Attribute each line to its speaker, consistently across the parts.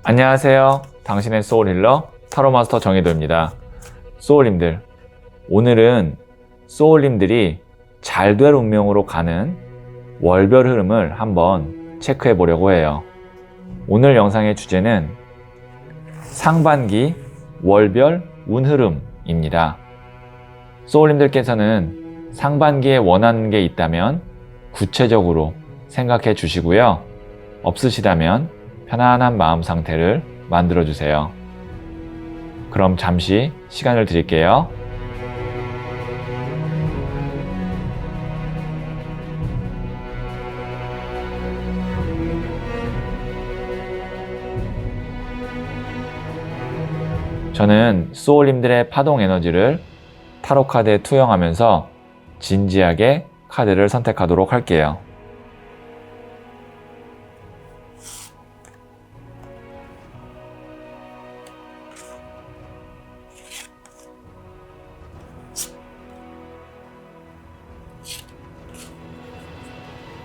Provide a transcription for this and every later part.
Speaker 1: 안녕하세요. 당신의 소울힐러 타로마스터 정혜도입니다. 소울님들, 오늘은 소울님들이 잘 될 운명으로 가는 월별 흐름을 한번 체크해 보려고 해요. 오늘 영상의 주제는 상반기 월별 운 흐름입니다. 소울님들께서는 상반기에 원하는 게 있다면 구체적으로 생각해 주시고요. 없으시다면 편안한 마음 상태를 만들어 주세요. 그럼 잠시 시간을 드릴게요. 저는 소울님들의 파동 에너지를 타로 카드에 투영하면서 진지하게 카드를 선택하도록 할게요.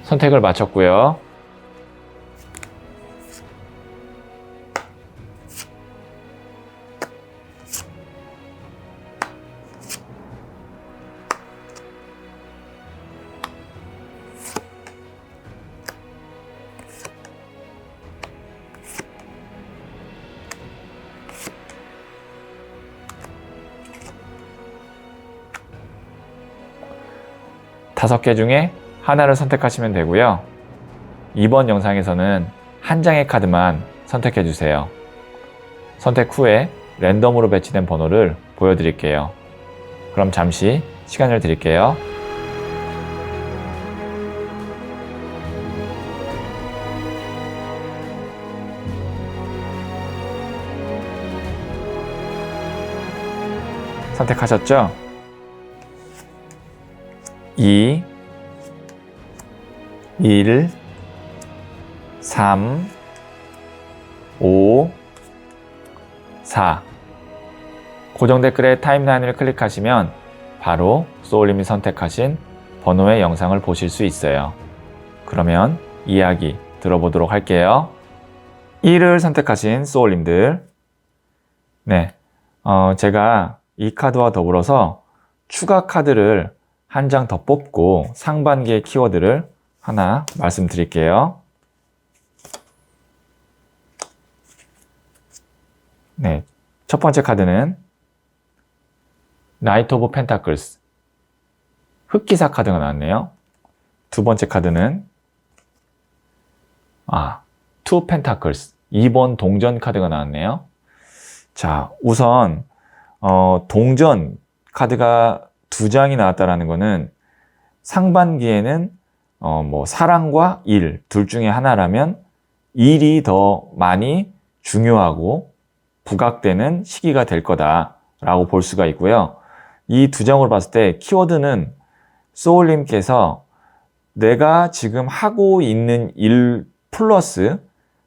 Speaker 1: 선택을 마쳤고요. 다섯 개 중에 하나를 선택하시면 되고요. 이번 영상에서는 한 장의 카드만 선택해 주세요. 선택 후에 랜덤으로 배치된 번호를 보여드릴게요. 그럼 잠시 시간을 드릴게요. 선택하셨죠? 2, 1, 3, 5, 4. 고정 댓글에 타임라인을 클릭하시면 바로 소울님이 선택하신 번호의 영상을 보실 수 있어요. 그러면 이야기 들어보도록 할게요. 1을 선택하신 소울님들. 네, 제가 이 카드와 더불어서 추가 카드를 한 장 더 뽑고 상반기의 키워드를 하나 말씀드릴게요. 네, 첫 번째 카드는 나이트 오브 펜타클스, 흑기사 카드가 나왔네요. 두 번째 카드는 투 펜타클스, 2번 동전 카드가 나왔네요. 자, 우선 동전 카드가 두 장이 나왔다라는 거는 상반기에는 사랑과 일, 둘 중에 하나라면 일이 더 많이 중요하고 부각되는 시기가 될 거다라고 볼 수가 있고요. 이 두 장으로 봤을 때 키워드는 소울님께서 내가 지금 하고 있는 일 플러스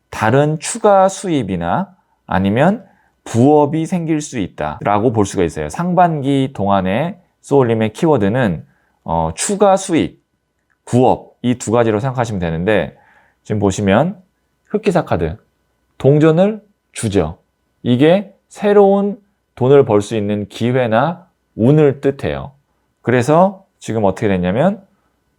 Speaker 1: 다른 추가 수입이나 아니면 부업이 생길 수 있다라고 볼 수가 있어요. 상반기 동안에 소울님의 키워드는 추가 수익, 부업 이 두 가지로 생각하시면 되는데 지금 보시면 흑기사 카드, 동전을 주죠. 이게 새로운 돈을 벌 수 있는 기회나 운을 뜻해요. 그래서 지금 어떻게 됐냐면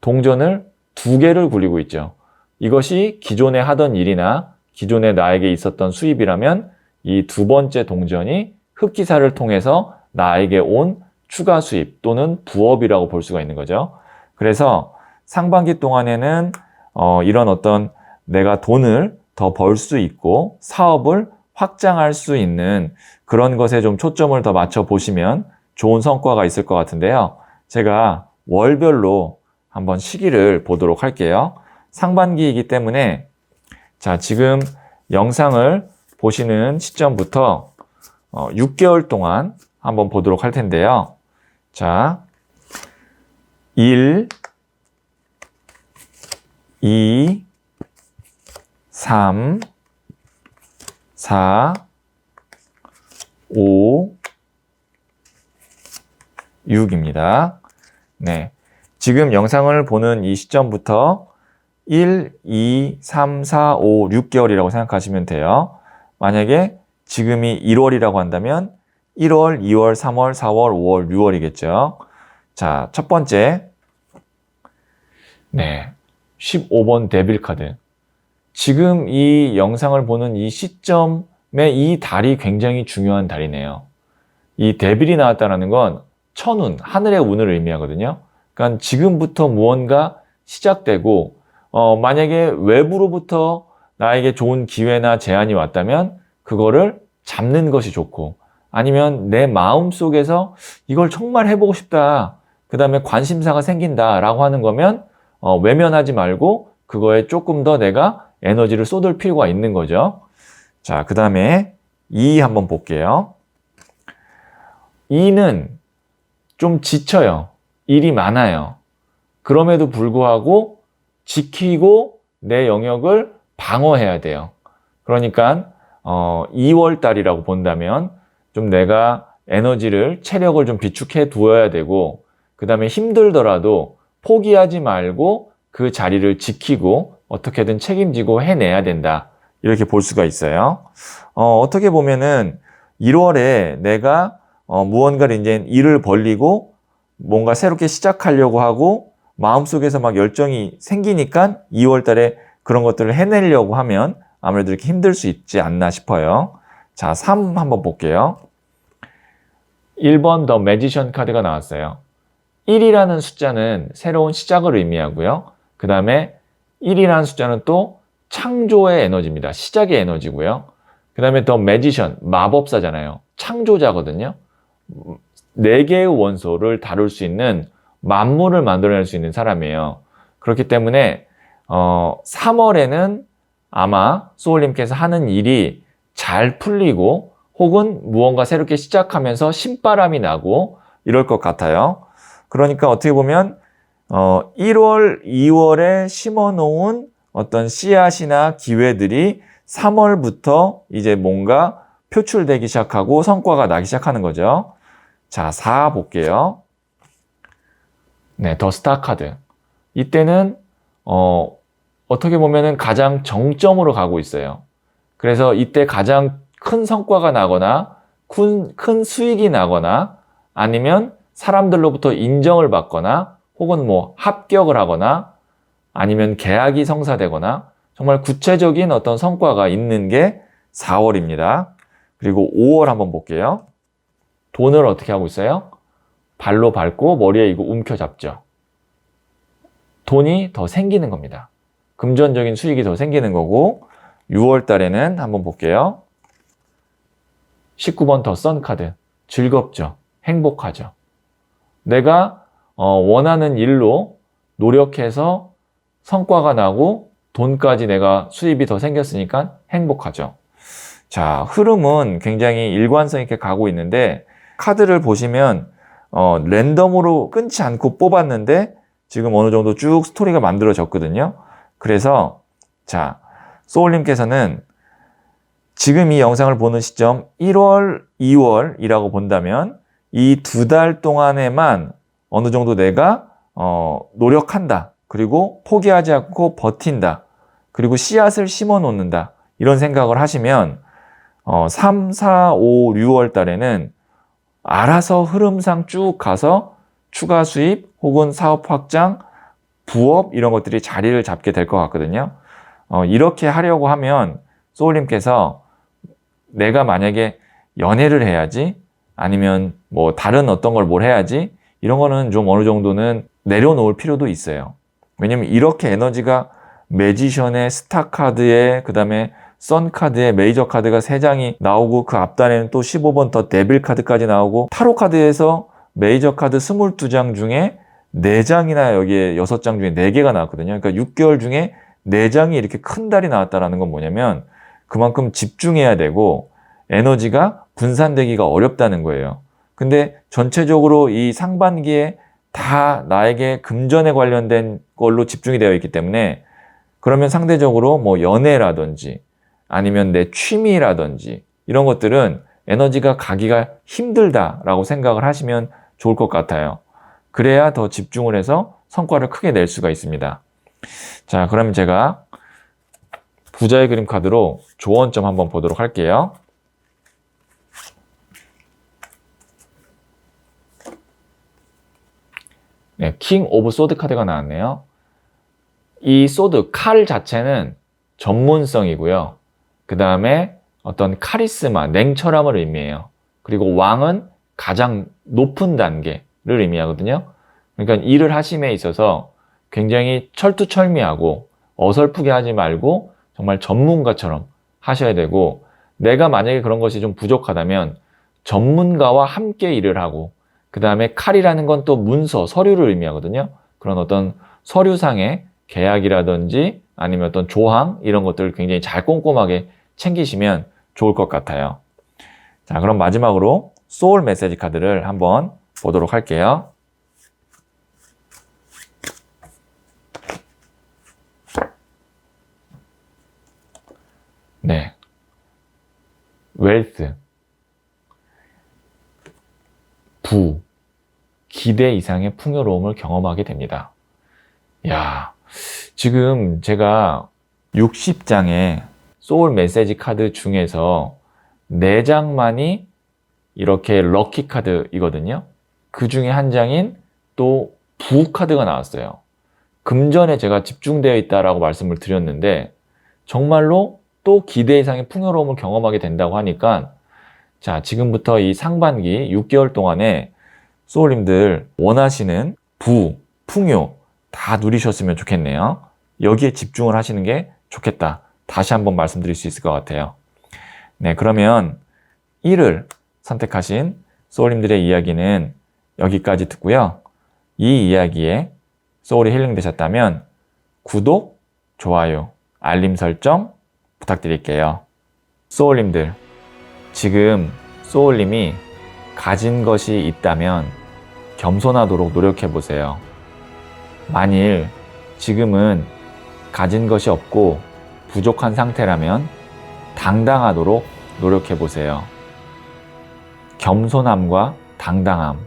Speaker 1: 동전을 두 개를 굴리고 있죠. 이것이 기존에 하던 일이나 기존에 나에게 있었던 수입이라면 이 두 번째 동전이 흑기사를 통해서 나에게 온 추가 수입 또는 부업이라고 볼 수가 있는 거죠. 그래서 상반기 동안에는 이런 어떤 내가 돈을 더 벌 수 있고 사업을 확장할 수 있는 그런 것에 좀 초점을 더 맞춰 보시면 좋은 성과가 있을 것 같은데요. 제가 월별로 한번 시기를 보도록 할게요. 상반기이기 때문에 자, 지금 영상을 보시는 시점부터 6개월 동안 한번 보도록 할 텐데요. 자, 1, 2, 3, 4, 5, 6입니다. 네. 지금 영상을 보는 이 시점부터 1, 2, 3, 4, 5, 6개월이라고 생각하시면 돼요. 만약에 지금이 1월이라고 한다면 1월, 2월, 3월, 4월, 5월, 6월이겠죠. 자, 첫 번째. 네. 15번 데빌 카드. 지금 이 영상을 보는 이 시점에 이 달이 굉장히 중요한 달이네요. 이 데빌이 나왔다는 건 천운, 하늘의 운을 의미하거든요. 그러니까 지금부터 무언가 시작되고 만약에 외부로부터 나에게 좋은 기회나 제안이 왔다면 그거를 잡는 것이 좋고, 아니면 내 마음 속에서 이걸 정말 해보고 싶다, 그 다음에 관심사가 생긴다라고 하는 거면 외면하지 말고 그거에 조금 더 내가 에너지를 쏟을 필요가 있는 거죠. 자, 그 다음에 2 한번 볼게요. 2는 좀 지쳐요. 일이 많아요. 그럼에도 불구하고 지키고 내 영역을 방어해야 돼요. 그러니까 2월 달이라고 본다면 좀 내가 에너지를, 체력을 좀 비축해 두어야 되고, 그 다음에 힘들더라도 포기하지 말고 그 자리를 지키고 어떻게든 책임지고 해내야 된다, 이렇게 볼 수가 있어요. 어떻게 보면은 1월에 내가 무언가를 이제 일을 벌리고 뭔가 새롭게 시작하려고 하고 마음속에서 막 열정이 생기니까 2월 달에 그런 것들을 해내려고 하면 아무래도 이렇게 힘들 수 있지 않나 싶어요. 자, 3 한번 볼게요. 1번 더 매지션 카드가 나왔어요. 1이라는 숫자는 새로운 시작을 의미하고요. 그 다음에 1이라는 숫자는 또 창조의 에너지입니다. 시작의 에너지고요. 그 다음에 더 매지션, 마법사잖아요. 창조자거든요. 4개의 원소를 다룰 수 있는, 만물을 만들어낼 수 있는 사람이에요. 그렇기 때문에 3월에는 아마 소울님께서 하는 일이 잘 풀리고 혹은 무언가 새롭게 시작하면서 신바람이 나고 이럴 것 같아요. 그러니까 어떻게 보면 1월, 2월에 심어놓은 어떤 씨앗이나 기회들이 3월부터 이제 뭔가 표출되기 시작하고 성과가 나기 시작하는 거죠. 자, 4 볼게요. 네, 더 스타 카드. 이때는 어떻게 보면은 가장 정점으로 가고 있어요. 그래서 이때 가장 큰 성과가 나거나 큰 수익이 나거나 아니면 사람들로부터 인정을 받거나 혹은 뭐 합격을 하거나 아니면 계약이 성사되거나 정말 구체적인 어떤 성과가 있는 게 4월입니다. 그리고 5월 한번 볼게요. 돈을 어떻게 하고 있어요? 발로 밟고 머리에 이거 움켜잡죠. 돈이 더 생기는 겁니다. 금전적인 수익이 더 생기는 거고, 6월 달에는 한번 볼게요. 19번 더 선 카드. 즐겁죠. 행복하죠. 내가 원하는 일로 노력해서 성과가 나고 돈까지 내가 수입이 더 생겼으니까 행복하죠. 자, 흐름은 굉장히 일관성 있게 가고 있는데, 카드를 보시면 랜덤으로 끊지 않고 뽑았는데 지금 어느 정도 쭉 스토리가 만들어졌거든요. 그래서 자, 소울님께서는 지금 이 영상을 보는 시점 1월, 2월이라고 본다면 이 2달 동안에만 어느 정도 내가 노력한다, 그리고 포기하지 않고 버틴다, 그리고 씨앗을 심어 놓는다, 이런 생각을 하시면 3, 4, 5, 6월 달에는 알아서 흐름상 쭉 가서 추가 수입 혹은 사업 확장, 부업 이런 것들이 자리를 잡게 될 것 같거든요. 이렇게 하려고 하면 소울님께서 내가 만약에 연애를 해야지, 아니면 뭐 다른 어떤 걸 뭘 해야지, 이런 거는 좀 어느 정도는 내려놓을 필요도 있어요. 왜냐면 이렇게 에너지가 매지션의 스타 카드에 그 다음에 선 카드에 메이저 카드가 3장이 나오고 그 앞단에는 또 15번 더 데빌 카드까지 나오고, 타로 카드에서 메이저 카드 22장 중에 4장이나 여기에 6장 중에 4개가 나왔거든요. 그러니까 6개월 중에 4장이 이렇게 큰 달이 나왔다는 건 뭐냐면 그만큼 집중해야 되고 에너지가 분산되기가 어렵다는 거예요. 근데 전체적으로 이 상반기에 다 나에게 금전에 관련된 걸로 집중이 되어 있기 때문에, 그러면 상대적으로 뭐 연애라든지 아니면 내 취미라든지 이런 것들은 에너지가 가기가 힘들다라고 생각을 하시면 좋을 것 같아요. 그래야 더 집중을 해서 성과를 크게 낼 수가 있습니다. 자, 그러면 제가 부자의 그림 카드로 조언점 한번 보도록 할게요. 네, 킹 오브 소드 카드가 나왔네요. 이 소드, 칼 자체는 전문성이고요. 그 다음에 어떤 카리스마, 냉철함을 의미해요. 그리고 왕은 가장 높은 단계를 의미하거든요. 그러니까 일을 하심에 있어서 굉장히 철두철미하고 어설프게 하지 말고 정말 전문가처럼 하셔야 되고, 내가 만약에 그런 것이 좀 부족하다면 전문가와 함께 일을 하고, 그 다음에 칼이라는 건 또 문서, 서류를 의미하거든요. 그런 어떤 서류상의 계약이라든지 아니면 어떤 조항 이런 것들을 굉장히 잘 꼼꼼하게 챙기시면 좋을 것 같아요. 자, 그럼 마지막으로 소울 메시지 카드를 한번 보도록 할게요. 네, 웰스, 부, 기대 이상의 풍요로움을 경험하게 됩니다. 야, 지금 제가 60장의 소울 메시지 카드 중에서 4장만이 이렇게 럭키 카드이거든요. 그 중에 한 장인 또 부 카드가 나왔어요. 금전에 제가 집중되어 있다라고 말씀을 드렸는데 정말로 또 기대 이상의 풍요로움을 경험하게 된다고 하니까, 자, 지금부터 이 상반기 6개월 동안에 소울님들 원하시는 부, 풍요 다 누리셨으면 좋겠네요. 여기에 집중을 하시는 게 좋겠다. 다시 한번 말씀드릴 수 있을 것 같아요. 네, 그러면 1을 선택하신 소울님들의 이야기는 여기까지 듣고요. 이 이야기에 소울이 힐링되셨다면 구독, 좋아요, 알림 설정 부탁드릴게요. 소울님들, 지금 소울님이 가진 것이 있다면 겸손하도록 노력해보세요. 만일 지금은 가진 것이 없고 부족한 상태라면 당당하도록 노력해보세요. 겸손함과 당당함,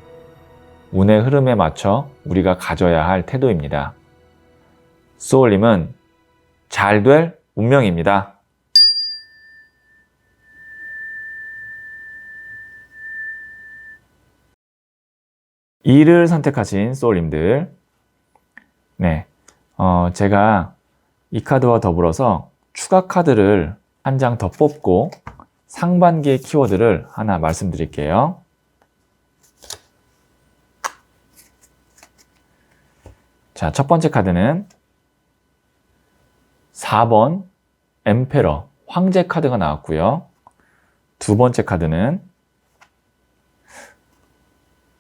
Speaker 1: 운의 흐름에 맞춰 우리가 가져야 할 태도입니다. 소울님은 잘 될 운명입니다. 이를 선택하신 소울님들, 네, 제가 이 카드와 더불어서 추가 카드를 한 장 더 뽑고 상반기의 키워드를 하나 말씀드릴게요. 자, 첫 번째 카드는 4번 엠페러, 황제 카드가 나왔고요. 두 번째 카드는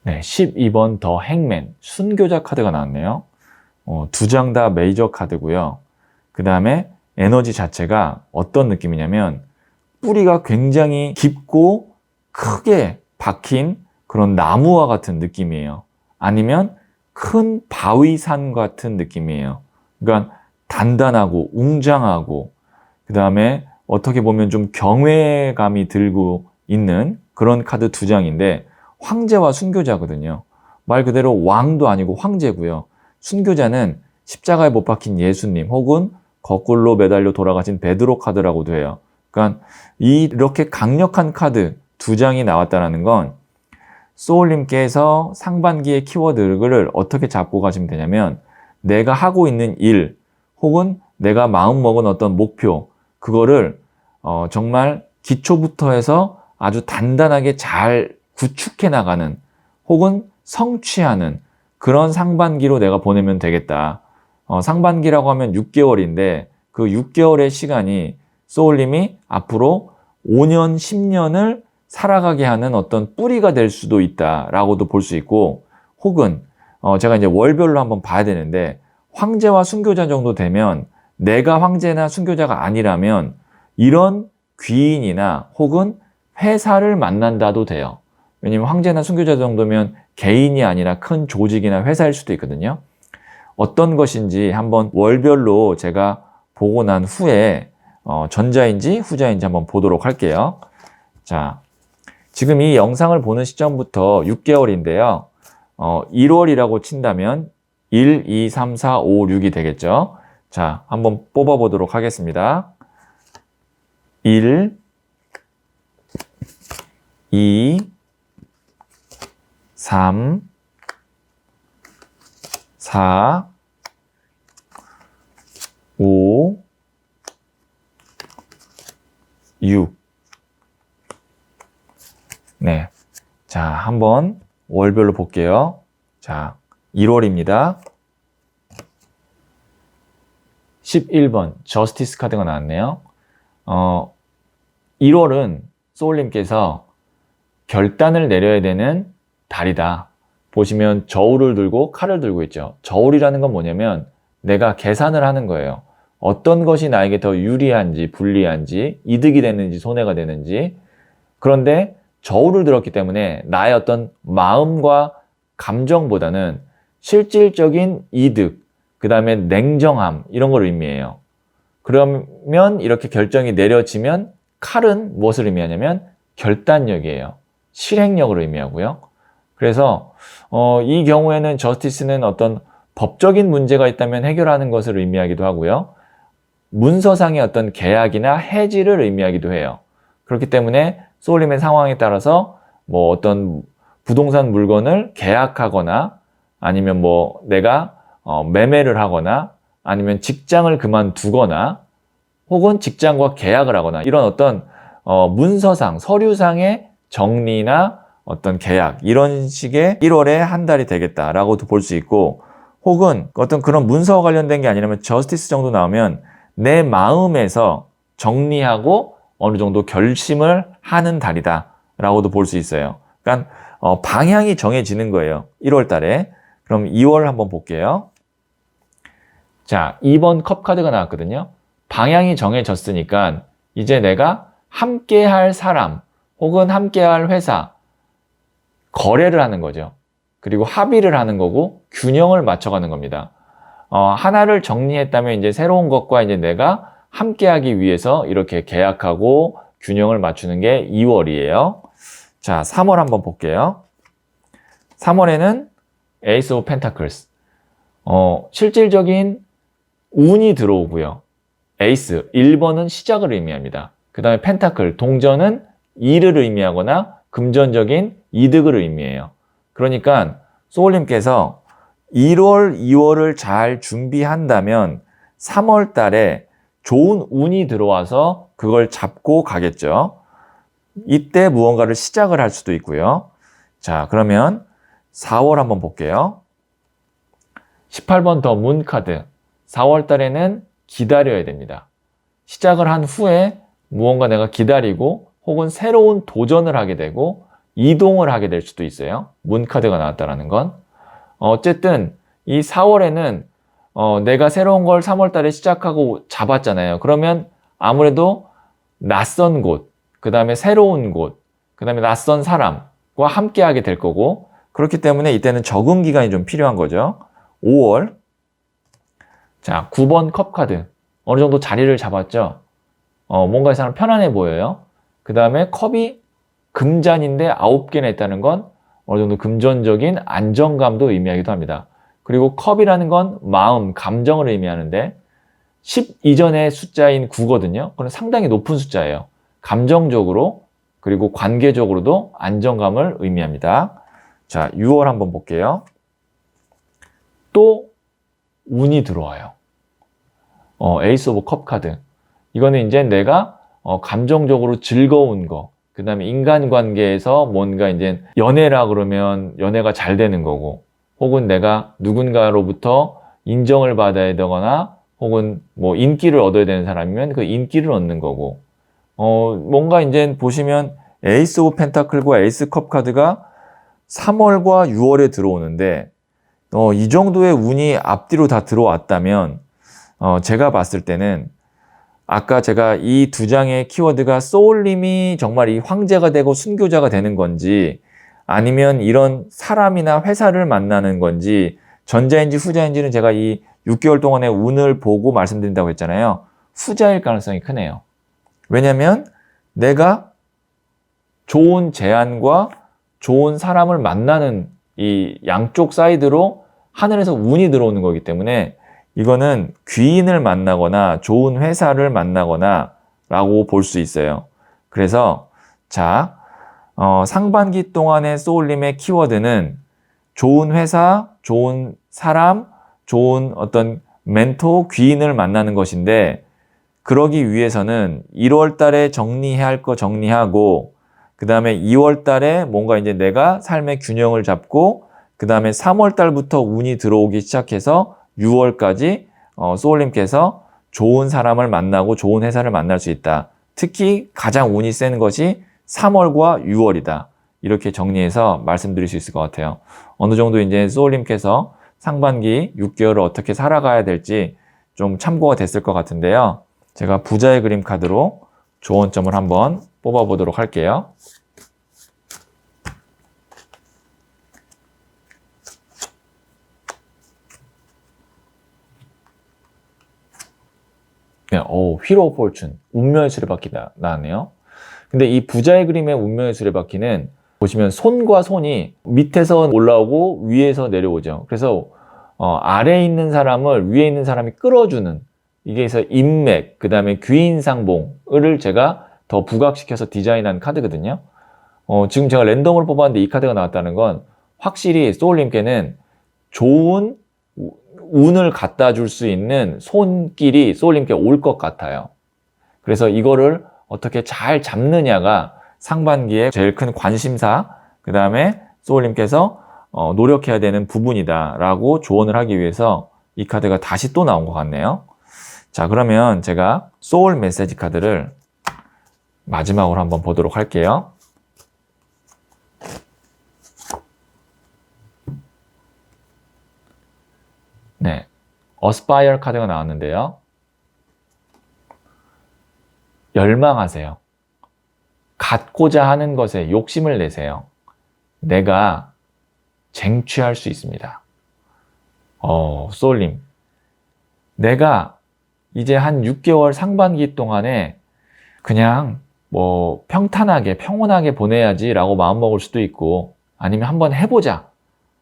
Speaker 1: 12번 더 행맨, 순교자 카드가 나왔네요. 두 장 다 메이저 카드고요. 그 다음에 에너지 자체가 어떤 느낌이냐면 뿌리가 굉장히 깊고 크게 박힌 그런 나무와 같은 느낌이에요. 아니면 큰 바위산 같은 느낌이에요. 그러니까 단단하고 웅장하고, 그 다음에 어떻게 보면 좀 경외감이 들고 있는 그런 카드 두 장인데, 황제와 순교자거든요. 말 그대로 왕도 아니고 황제고요. 순교자는 십자가에 못 박힌 예수님 혹은 거꾸로 매달려 돌아가신 베드로 카드라고도 해요. 그러니까 이렇게 강력한 카드 두 장이 나왔다는 건 소울님께서 상반기의 키워드를 어떻게 잡고 가시면 되냐면, 내가 하고 있는 일 혹은 내가 마음먹은 어떤 목표, 그거를 정말 기초부터 해서 아주 단단하게 잘 구축해 나가는 혹은 성취하는 그런 상반기로 내가 보내면 되겠다. 상반기라고 하면 6개월인데 그 6개월의 시간이 소울님이 앞으로 5년, 10년을 살아가게 하는 어떤 뿌리가 될 수도 있다라고도 볼 수 있고, 혹은 제가 이제 월별로 한번 봐야 되는데, 황제와 순교자 정도 되면, 내가 황제나 순교자가 아니라면 이런 귀인이나 혹은 회사를 만난다도 돼요. 왜냐면 황제나 순교자 정도면 개인이 아니라 큰 조직이나 회사일 수도 있거든요. 어떤 것인지 한번 월별로 제가 보고 난 후에 전자인지 후자인지 한번 보도록 할게요. 자, 지금 이 영상을 보는 시점부터 6개월인데요. 1월이라고 친다면 1, 2, 3, 4, 5, 6이 되겠죠. 자, 한번 뽑아보도록 하겠습니다. 1, 2, 3, 4, 5, 6. 네. 자, 한번 월별로 볼게요. 자, 1월입니다. 11번 저스티스 카드가 나왔네요. 1월은 소울님께서 결단을 내려야 되는 달이다. 보시면 저울을 들고 칼을 들고 있죠. 저울이라는 건 뭐냐면 내가 계산을 하는 거예요. 어떤 것이 나에게 더 유리한지 불리한지 이득이 되는지 손해가 되는지. 그런데 저울을 들었기 때문에 나의 어떤 마음과 감정보다는 실질적인 이득, 그 다음에 냉정함 이런 걸 의미해요. 그러면 이렇게 결정이 내려지면 칼은 무엇을 의미하냐면 결단력이에요. 실행력을 의미하고요. 그래서 이 경우에는 저스티스는 어떤 법적인 문제가 있다면 해결하는 것을 의미하기도 하고요. 문서상의 어떤 계약이나 해지를 의미하기도 해요. 그렇기 때문에 소울님의 상황에 따라서 뭐 어떤 부동산 물건을 계약하거나 아니면 뭐 내가 매매를 하거나 아니면 직장을 그만두거나 혹은 직장과 계약을 하거나 이런 어떤 문서상, 서류상의 정리나 어떤 계약 이런 식의 1월에 한 달이 되겠다라고도 볼 수 있고 혹은 어떤 그런 문서와 관련된 게 아니라면 저스티스 정도 나오면 내 마음에서 정리하고 어느 정도 결심을 하는 달이다 라고도 볼 수 있어요. 그러니까 방향이 정해지는 거예요. 1월 달에. 그럼 2월 한번 볼게요. 자, 2번 컵 카드가 나왔거든요. 방향이 정해졌으니까 이제 내가 함께 할 사람 혹은 함께 할 회사 거래를 하는 거죠. 그리고 합의를 하는 거고 균형을 맞춰가는 겁니다. 하나를 정리했다면 이제 새로운 것과 이제 내가 함께 하기 위해서 이렇게 계약하고 균형을 맞추는 게 2월이에요. 자, 3월 한번 볼게요. 3월에는 에이스 오브 펜타클스. 실질적인 운이 들어오고요. 에이스, 1번은 시작을 의미합니다. 그 다음에 펜타클, 동전은 일을 의미하거나 금전적인 이득을 의미해요. 그러니까 소울님께서 1월, 2월을 잘 준비한다면 3월 달에 좋은 운이 들어와서 그걸 잡고 가겠죠. 이때 무언가를 시작을 할 수도 있고요. 자, 그러면 4월 한번 볼게요. 18번 더 문 카드. 4월 달에는 기다려야 됩니다. 시작을 한 후에 무언가 내가 기다리고 혹은 새로운 도전을 하게 되고 이동을 하게 될 수도 있어요. 문 카드가 나왔다는 건. 어쨌든 이 4월에는 내가 새로운 걸 3월 달에 시작하고 잡았잖아요. 그러면 아무래도 낯선 곳, 그 다음에 새로운 곳, 그 다음에 낯선 사람과 함께 하게 될 거고 그렇기 때문에 이때는 적응 기간이 좀 필요한 거죠. 5월. 자, 9번 컵 카드. 어느 정도 자리를 잡았죠. 뭔가 이 사람 편안해 보여요. 그 다음에 컵이 금잔인데 9개나 있다는 건 어느 정도 금전적인 안정감도 의미하기도 합니다. 그리고 컵이라는 건 마음, 감정을 의미하는데 10 이전의 숫자인 9거든요. 그건 상당히 높은 숫자예요. 감정적으로 그리고 관계적으로도 안정감을 의미합니다. 자, 6월 한번 볼게요. 또 운이 들어와요. 에이스 오브 컵 카드. 이거는 이제 내가 감정적으로 즐거운 거, 그 다음에 인간관계에서 뭔가 이제 연애라 그러면 연애가 잘 되는 거고, 혹은 내가 누군가로부터 인정을 받아야 되거나, 혹은 뭐 인기를 얻어야 되는 사람이면 그 인기를 얻는 거고, 뭔가 이제 보시면 에이스 오브 펜타클과 에이스 컵 카드가 3월과 6월에 들어오는데, 이 정도의 운이 앞뒤로 다 들어왔다면, 제가 봤을 때는 아까 제가 이 두 장의 키워드가 소울님이 정말 이 황제가 되고 순교자가 되는 건지 아니면 이런 사람이나 회사를 만나는 건지 전자인지 후자인지는 제가 이 6개월 동안의 운을 보고 말씀드린다고 했잖아요. 후자일 가능성이 크네요. 왜냐면 내가 좋은 제안과 좋은 사람을 만나는 이 양쪽 사이드로 하늘에서 운이 들어오는 거기 때문에 이거는 귀인을 만나거나 좋은 회사를 만나거나 라고 볼 수 있어요. 그래서 자, 상반기 동안의 소울림의 키워드는 좋은 회사, 좋은 사람, 좋은 어떤 멘토, 귀인을 만나는 것인데, 그러기 위해서는 1월 달에 정리해야 할 거 정리하고, 그 다음에 2월 달에 뭔가 이제 내가 삶의 균형을 잡고, 그 다음에 3월 달부터 운이 들어오기 시작해서 6월까지 소울님께서 좋은 사람을 만나고 좋은 회사를 만날 수 있다. 특히 가장 운이 센 것이 3월과 6월이다. 이렇게 정리해서 말씀드릴 수 있을 것 같아요. 어느 정도 이제 소울님께서 상반기 6개월을 어떻게 살아가야 될지 좀 참고가 됐을 것 같은데요. 제가 부자의 그림 카드로 조언점을 한번 뽑아보도록 할게요. 네, 휠 오브 포춘, 운명의 수레바퀴 나왔네요. 근데 이 부자의 그림의 운명의 수레바퀴는 보시면 손과 손이 밑에서 올라오고 위에서 내려오죠. 그래서 아래에 있는 사람을 위에 있는 사람이 끌어주는, 이게 그래서 인맥, 그 다음에 귀인상봉을 제가 더 부각시켜서 디자인한 카드거든요. 지금 제가 랜덤으로 뽑았는데 이 카드가 나왔다는 건 확실히 소울님께는 좋은 운을 갖다 줄 수 있는 손길이 소울님께 올 것 같아요. 그래서 이거를 어떻게 잘 잡느냐가 상반기에 제일 큰 관심사, 그 다음에 소울님께서 노력해야 되는 부분이다 라고 조언을 하기 위해서 이 카드가 다시 또 나온 것 같네요. 자, 그러면 제가 소울 메시지 카드를 마지막으로 한번 보도록 할게요. 네, 어스파이어 카드가 나왔는데요. 열망하세요. 갖고자 하는 것에 욕심을 내세요. 내가 쟁취할 수 있습니다. 소울님, 내가 이제 한 6개월 상반기 동안에 그냥 뭐 평탄하게 평온하게 보내야지 라고 마음먹을 수도 있고, 아니면 한번 해보자,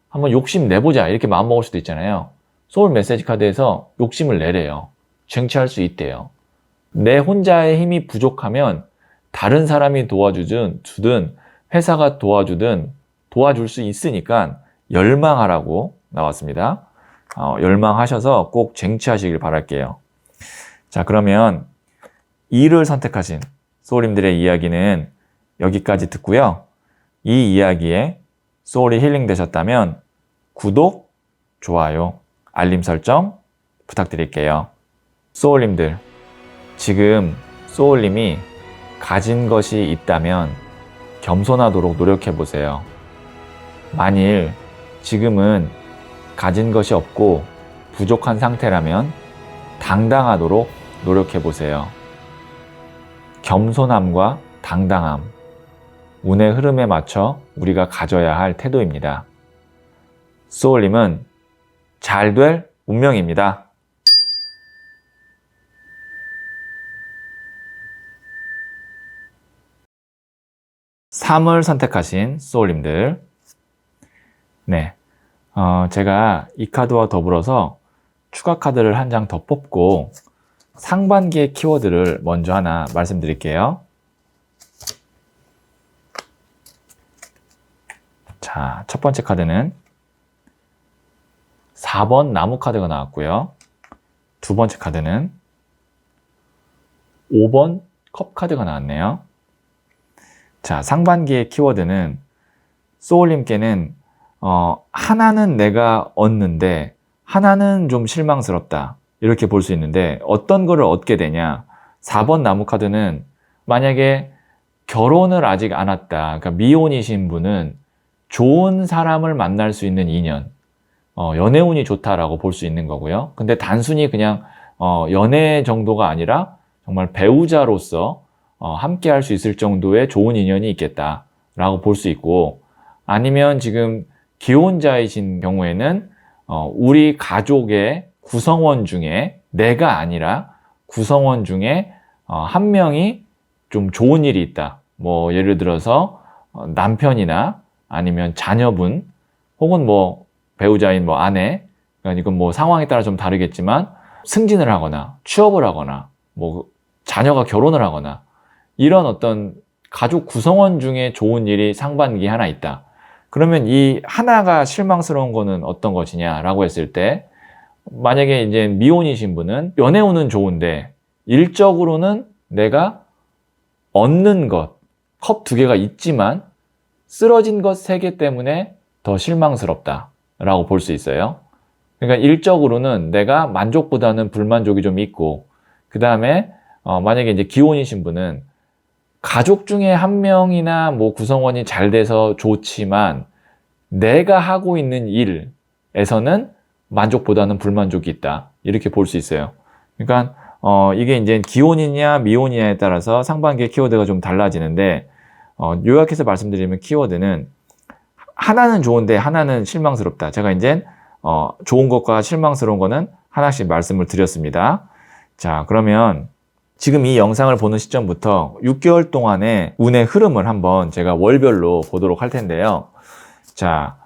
Speaker 1: 한번 욕심 내보자 이렇게 마음먹을 수도 있잖아요. 소울 메시지 카드에서 욕심을 내래요. 쟁취할 수 있대요. 내 혼자의 힘이 부족하면 다른 사람이 도와주든 회사가 도와줄 수 있으니까 열망하라고 나왔습니다. 열망하셔서 꼭 쟁취하시길 바랄게요. 자, 그러면 2를 선택하신 소울님들의 이야기는 여기까지 듣고요. 이 이야기에 소울이 힐링 되셨다면 구독, 좋아요, 알림 설정 부탁드릴게요. 소울님들, 지금 소울님이 가진 것이 있다면 겸손하도록 노력해보세요. 만일 지금은 가진 것이 없고 부족한 상태라면 당당하도록 노력해보세요. 겸손함과 당당함, 운의 흐름에 맞춰 우리가 가져야 할 태도입니다. 소울님은 잘 될 운명입니다. 3을 선택하신 소울님들, 네, 제가 이 카드와 더불어서 추가 카드를 한 장 더 뽑고 상반기의 키워드를 먼저 하나 말씀드릴게요. 자, 첫 번째 카드는 4번 나무 카드가 나왔고요. 두 번째 카드는 5번 컵 카드가 나왔네요. 자, 상반기의 키워드는 소울님께는 하나는 내가 얻는데 하나는 좀 실망스럽다, 이렇게 볼 수 있는데 어떤 거를 얻게 되냐. 4번 나무 카드는 만약에 결혼을 아직 안 했다, 그러니까 미혼이신 분은 좋은 사람을 만날 수 있는 인연, 연애운이 좋다라고 볼 수 있는 거고요. 근데 단순히 그냥 연애 정도가 아니라 정말 배우자로서 함께 할 수 있을 정도의 좋은 인연이 있겠다라고 볼 수 있고, 아니면 지금 기혼자이신 경우에는 우리 가족의 구성원 중에, 내가 아니라 구성원 중에 한 명이 좀 좋은 일이 있다. 뭐 예를 들어서 남편이나 아니면 자녀분, 혹은 뭐 배우자인 뭐 아내, 그러니까 이건 뭐 상황에 따라 좀 다르겠지만 승진을 하거나 취업을 하거나 뭐 자녀가 결혼을 하거나 이런 어떤 가족 구성원 중에 좋은 일이 상반기에 하나 있다. 그러면 이 하나가 실망스러운 거는 어떤 것이냐라고 했을 때, 만약에 이제 미혼이신 분은 연애운은 좋은데 일적으로는 내가 얻는 것, 컵 2개가 있지만 쓰러진 것 3개 때문에 더 실망스럽다라고 볼 수 있어요. 그러니까 일적으로는 내가 만족보다는 불만족이 좀 있고, 그 다음에 만약에 이제 기혼이신 분은 가족 중에 한 명이나 뭐 구성원이 잘 돼서 좋지만 내가 하고 있는 일에서는 만족보다는 불만족이 있다. 이렇게 볼 수 있어요. 그러니까 이게 이제 기혼이냐 미혼이냐에 따라서 상반기의 키워드가 좀 달라지는데, 요약해서 말씀드리면 키워드는 하나는 좋은데 하나는 실망스럽다. 제가 이제 좋은 것과 실망스러운 거는 하나씩 말씀을 드렸습니다. 자, 그러면 지금 이 영상을 보는 시점부터 6개월 동안의 운의 흐름을 한번 제가 월별로 보도록 할 텐데요. 자,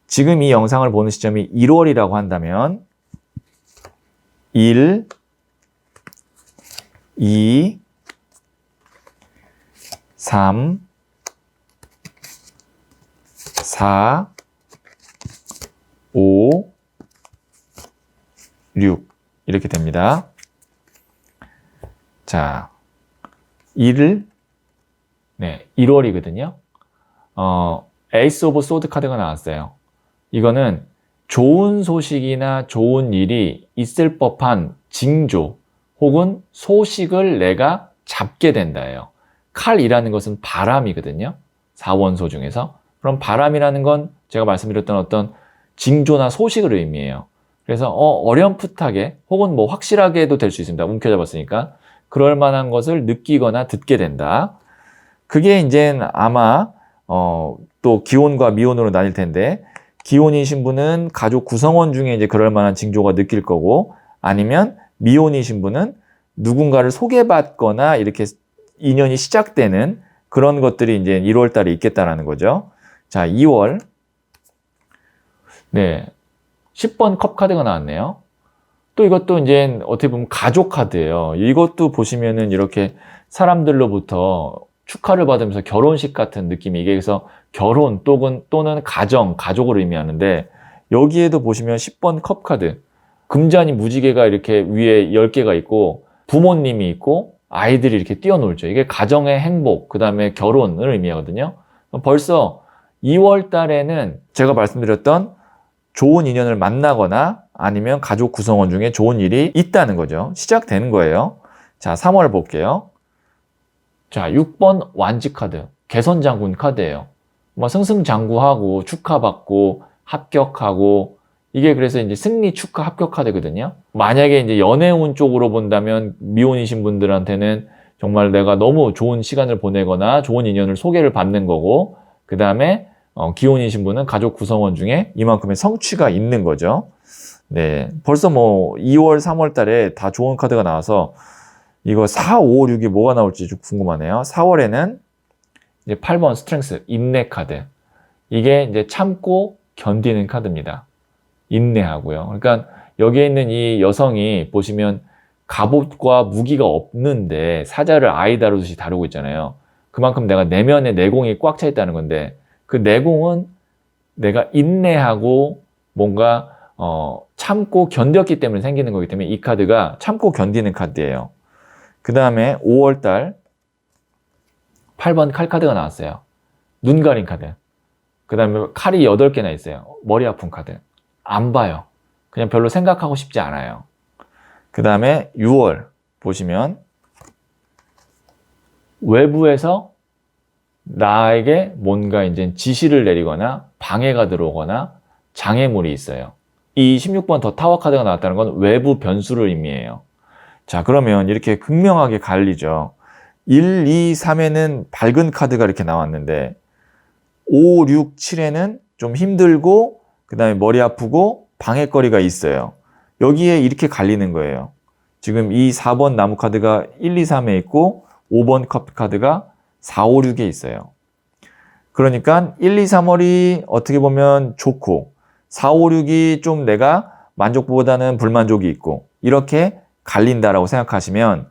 Speaker 1: 지금 이 영상을 보는 시점이 1월이라고 한다면 1, 2, 3, 4, 5, 6 이렇게 됩니다. 자, 1을 1월이거든요. 에이스 오브 소드 카드가 나왔어요. 이거는 좋은 소식이나 좋은 일이 있을 법한 징조 혹은 소식을 내가 잡게 된다예요. 칼이라는 것은 바람이거든요. 4원소 중에서. 그럼 바람이라는 건 제가 말씀드렸던 어떤 징조나 소식을 의미해요. 그래서 어렴풋하게 혹은 뭐 확실하게도 될 수 있습니다. 움켜잡았으니까. 그럴 만한 것을 느끼거나 듣게 된다. 그게 이제 아마 또 기혼과 미혼으로 나뉠 텐데, 기혼이신 분은 가족 구성원 중에 이제 그럴 만한 징조가 느낄 거고, 아니면 미혼이신 분은 누군가를 소개받거나 이렇게 인연이 시작되는 그런 것들이 이제 1월 달에 있겠다라는 거죠. 자, 2월. 네. 10번 컵 카드가 나왔네요. 또 이것도 이제 어떻게 보면 가족 카드예요. 이것도 보시면은 이렇게 사람들로부터 축하를 받으면서 결혼식 같은 느낌이, 이게 그래서 결혼 또는 가정, 가족을 의미하는데, 여기에도 보시면 10번 컵 카드. 금잔이 무지개가 이렇게 위에 10개가 있고 부모님이 있고 아이들이 이렇게 뛰어놀죠. 이게 가정의 행복, 그 다음에 결혼을 의미하거든요. 벌써 2월 달에는 제가 말씀드렸던 좋은 인연을 만나거나 아니면 가족 구성원 중에 좋은 일이 있다는 거죠. 시작되는 거예요. 자, 3월 볼게요. 자, 6번 완지 카드. 개선장군 카드예요. 뭐 승승장구하고 축하받고 합격하고, 이게 그래서 이제 승리 축하 합격 카드거든요. 만약에 이제 연애운 쪽으로 본다면 미혼이신 분들한테는 정말 내가 너무 좋은 시간을 보내거나 좋은 인연을 소개를 받는 거고, 그 다음에 기혼이신 분은 가족 구성원 중에 이만큼의 성취가 있는 거죠. 네, 벌써 뭐 2월, 3월 달에 다 좋은 카드가 나와서 이거 4, 5, 6이 뭐가 나올지 좀 궁금하네요. 4월에는 이제 8번 스트렝스, 인내 카드. 이게 이제 참고 견디는 카드입니다. 인내하고요. 그러니까 여기에 있는 이 여성이 보시면 갑옷과 무기가 없는데 사자를 아이 다루듯이 다루고 있잖아요. 그만큼 내가 내면에 내공이 꽉 차 있다는 건데, 그 내공은 내가 인내하고 뭔가 참고 견뎠기 때문에 생기는 거기 때문에 이 카드가 참고 견디는 카드예요. 그 다음에 5월달 8번 칼 카드가 나왔어요. 눈 가린 카드. 그 다음에 칼이 8개나 있어요. 머리 아픈 카드. 안 봐요. 그냥 별로 생각하고 싶지 않아요. 그 다음에 6월 보시면 외부에서 나에게 뭔가 이제 지시를 내리거나 방해가 들어오거나 장애물이 있어요. 이 16번 더 타워 카드가 나왔다는 건 외부 변수를 의미해요. 자, 그러면 이렇게 극명하게 갈리죠. 1, 2, 3에는 밝은 카드가 이렇게 나왔는데 5, 6, 7에는 좀 힘들고 그 다음에 머리 아프고 방해거리가 있어요. 여기에 이렇게 갈리는 거예요. 지금 이 4번 나무 카드가 1, 2, 3에 있고 5번 컵 카드가 4, 5, 6에 있어요. 그러니까 1, 2, 3월이 어떻게 보면 좋고 4, 5, 6이 좀 내가 만족보다는 불만족이 있고 이렇게 갈린다라고 생각하시면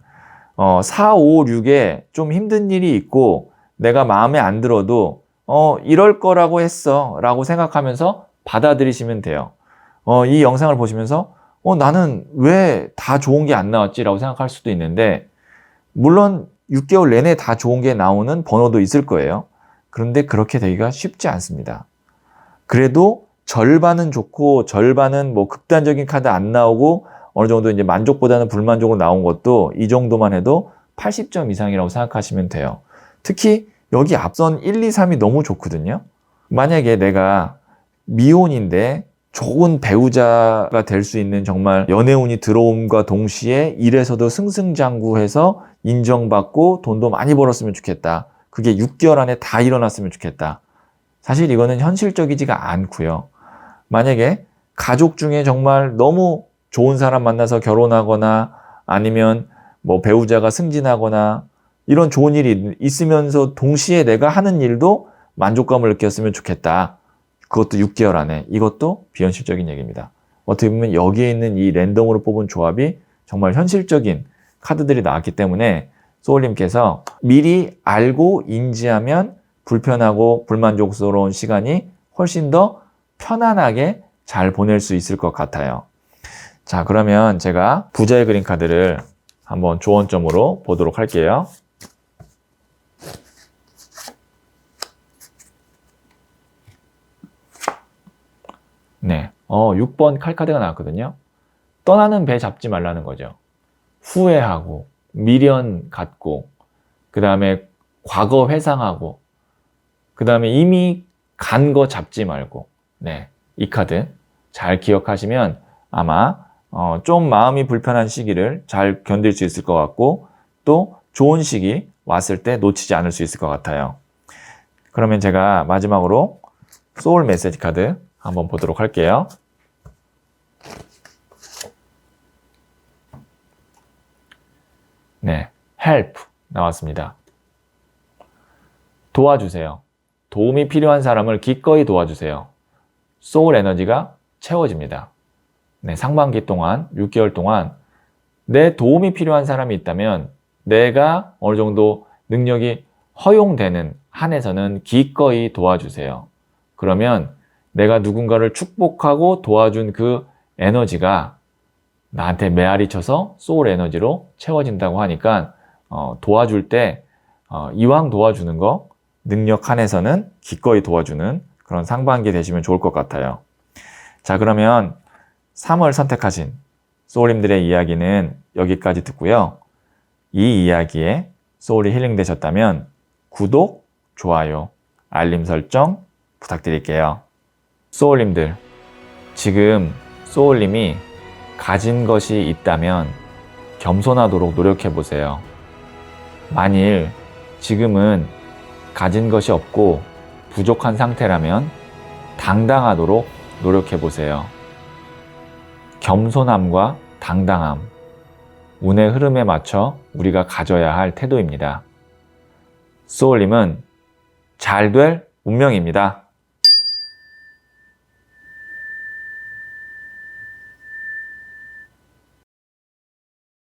Speaker 1: 4, 5, 6에 좀 힘든 일이 있고 내가 마음에 안 들어도 이럴 거라고 했어 라고 생각하면서 받아들이시면 돼요. 이 영상을 보시면서 나는 왜 다 좋은 게 안 나왔지? 라고 생각할 수도 있는데 물론 6개월 내내 다 좋은 게 나오는 번호도 있을 거예요. 그런데 그렇게 되기가 쉽지 않습니다. 그래도 절반은 좋고 절반은 뭐 극단적인 카드 안 나오고 어느 정도 이제 만족보다는 불만족으로 나온 것도 이 정도만 해도 80점 이상이라고 생각하시면 돼요. 특히 여기 앞선 1, 2, 3이 너무 좋거든요. 만약에 내가 미혼인데 좋은 배우자가 될 수 있는 정말 연애운이 들어옴과 동시에 일에서도 승승장구해서 인정받고 돈도 많이 벌었으면 좋겠다. 그게 6개월 안에 다 일어났으면 좋겠다. 사실 이거는 현실적이지가 않고요. 만약에 가족 중에 정말 너무 좋은 사람 만나서 결혼하거나 아니면 뭐 배우자가 승진하거나 이런 좋은 일이 있으면서 동시에 내가 하는 일도 만족감을 느꼈으면 좋겠다. 그것도 6개월 안에. 이것도 비현실적인 얘기입니다. 어떻게 보면 여기에 있는 이 랜덤으로 뽑은 조합이 정말 현실적인 카드들이 나왔기 때문에 소울님께서 미리 알고 인지하면 불편하고 불만족스러운 시간이 훨씬 더 편안하게 잘 보낼 수 있을 것 같아요. 자, 그러면 제가 부자의 그림 카드를 한번 조언점으로 보도록 할게요. 네, 6번 칼카드가 나왔거든요. 떠나는 배 잡지 말라는 거죠. 후회하고, 미련 갖고, 그 다음에 과거 회상하고, 그 다음에 이미 간 거 잡지 말고, 네, 이 카드 잘 기억하시면 아마 좀 마음이 불편한 시기를 잘 견딜 수 있을 것 같고, 또 좋은 시기 왔을 때 놓치지 않을 수 있을 것 같아요. 그러면 제가 마지막으로 소울 메시지 카드 한번 보도록 할게요. 네, help 나왔습니다. 도와주세요. 도움이 필요한 사람을 기꺼이 도와주세요. 소울 에너지가 채워집니다. 네, 상반기 동안, 6개월 동안 내 도움이 필요한 사람이 있다면 내가 어느 정도 능력이 허용되는 한에서는 기꺼이 도와주세요. 그러면 내가 누군가를 축복하고 도와준 그 에너지가 나한테 메아리 쳐서 소울 에너지로 채워진다고 하니까 도와줄 때 이왕 도와주는 거 능력 한에서는 기꺼이 도와주는 그런 상반기 되시면 좋을 것 같아요. 자, 그러면 3월 선택하신 소울님들의 이야기는 여기까지 듣고요. 이 이야기에 소울이 힐링되셨다면 구독, 좋아요, 알림 설정 부탁드릴게요. 소울님들, 지금 소울님이 가진 것이 있다면 겸손하도록 노력해보세요. 만일 지금은 가진 것이 없고 부족한 상태라면 당당하도록 노력해보세요. 겸손함과 당당함, 운의 흐름에 맞춰 우리가 가져야 할 태도입니다. 소울님은 잘 될 운명입니다.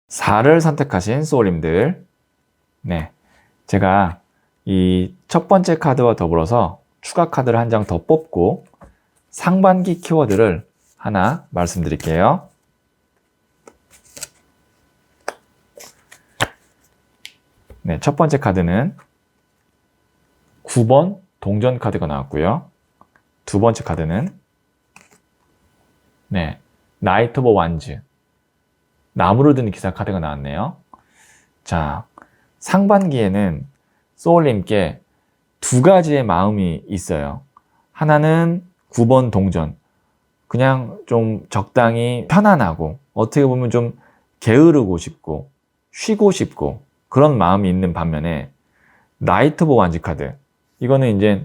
Speaker 1: 4를 선택하신 소울님들, 네, 제가 이 첫 번째 카드와 더불어서 추가 카드를 한 장 더 뽑고 상반기 키워드를 하나 말씀드릴게요. 네, 첫 번째 카드는 9번 동전 카드가 나왔고요. 두 번째 카드는 네, 나이트 오브 완즈, 나무를 드는 기사 카드가 나왔네요. 자, 상반기에는 소울님께 두 가지의 마음이 있어요. 하나는 9번 동전, 그냥 좀 적당히 편안하고 어떻게 보면 좀 게으르고 싶고 쉬고 싶고 그런 마음이 있는 반면에 나이트 오브 완즈 카드, 이거는 이제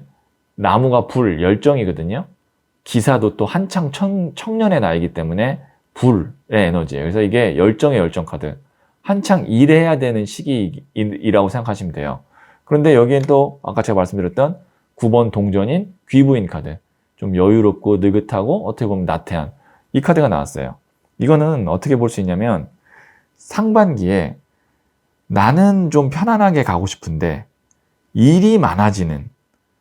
Speaker 1: 나무가 불, 열정이거든요. 기사도 또 한창 청년의 나이기 때문에 불의 에너지예요. 그래서 이게 열정의 열정 카드, 한창 일해야 되는 시기이라고 생각하시면 돼요. 그런데 여기엔 또 아까 제가 말씀드렸던 9번 동전인 귀부인 카드, 좀 여유롭고 느긋하고 어떻게 보면 나태한 이 카드가 나왔어요. 이거는 어떻게 볼 수 있냐면 상반기에 나는 좀 편안하게 가고 싶은데 일이 많아지는,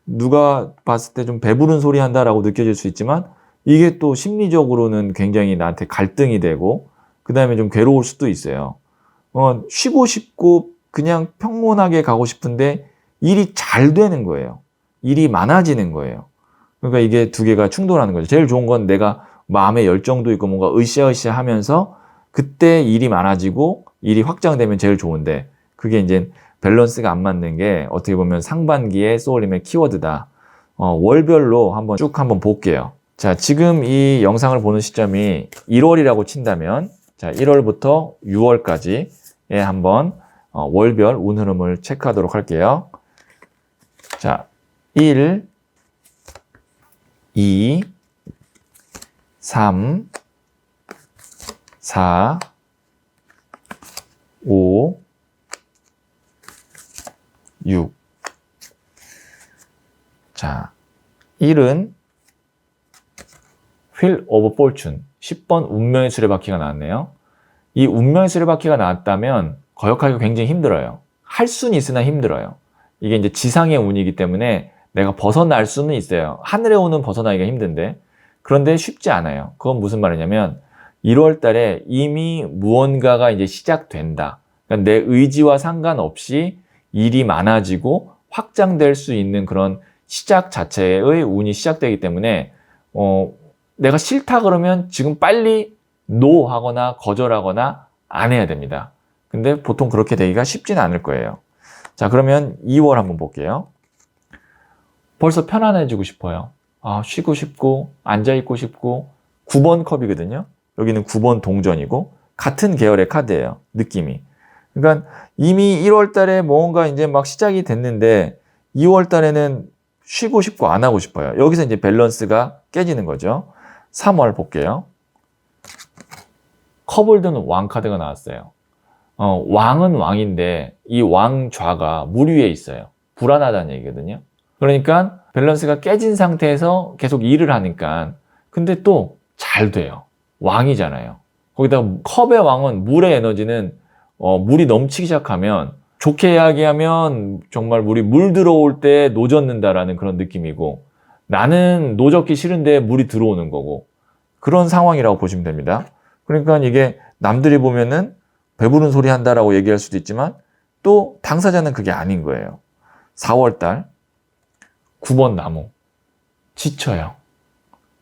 Speaker 1: 누가 봤을 때 좀 배부른 소리 한다라고 느껴질 수 있지만 이게 또 심리적으로는 굉장히 나한테 갈등이 되고 그 다음에 좀 괴로울 수도 있어요. 쉬고 싶고 그냥 평온하게 가고 싶은데 일이 잘 되는 거예요. 일이 많아지는 거예요. 그러니까 이게 두 개가 충돌하는 거죠. 제일 좋은 건 내가 마음에 열정도 있고 뭔가 으쌰으쌰 하면서 그때 일이 많아지고 일이 확장되면 제일 좋은데, 그게 이제 밸런스가 안 맞는 게 어떻게 보면 상반기의 소울림의 키워드다. 월별로 한번 볼게요. 자, 지금 이 영상을 보는 시점이 1월이라고 친다면, 자, 1월부터 6월까지에 한번 월별 운 흐름을 체크하도록 할게요. 자, 1, 2, 3, 4, 5, 6. 자, 1은 Wheel of Fortune, 10번 운명의 수레바퀴가 나왔네요. 이 운명의 수레바퀴가 나왔다면 거역하기가 굉장히 힘들어요. 할 수는 있으나 힘들어요. 이게 이제 지상의 운이기 때문에 내가 벗어날 수는 있어요. 하늘의 운은 벗어나기가 힘든데, 그런데 쉽지 않아요. 그건 무슨 말이냐면 1월 달에 이미 무언가가 이제 시작된다. 그러니까 내 의지와 상관없이 일이 많아지고 확장될 수 있는 그런 시작 자체의 운이 시작되기 때문에 내가 싫다 그러면 지금 빨리 NO 하거나 거절하거나 안 해야 됩니다. 근데 보통 그렇게 되기가 쉽지는 않을 거예요. 자, 그러면 2월 한번 볼게요. 벌써 편안해지고 싶어요. 쉬고 싶고 앉아있고 싶고 9번 컵이거든요. 여기는 9번 동전이고 같은 계열의 카드예요. 느낌이. 그러니까 이미 1월 달에 뭔가 이제 막 시작이 됐는데 2월 달에는 쉬고 싶고 안 하고 싶어요. 여기서 이제 밸런스가 깨지는 거죠. 3월 볼게요. 컵을 든 왕 카드가 나왔어요. 왕은 왕인데 이 왕좌가 물 위에 있어요. 불안하다는 얘기거든요. 그러니까 밸런스가 깨진 상태에서 계속 일을 하니까, 근데 또 잘 돼요. 왕이잖아요. 거기다가 컵의 왕은 물의 에너지는 물이 넘치기 시작하면, 좋게 이야기하면 정말 물 들어올 때 노젓는다라는 그런 느낌이고, 나는 노젓기 싫은데 물이 들어오는 거고, 그런 상황이라고 보시면 됩니다. 그러니까 이게 남들이 보면은 배부른 소리 한다라고 얘기할 수도 있지만 또 당사자는 그게 아닌 거예요. 4월달 9번 나무, 지쳐요.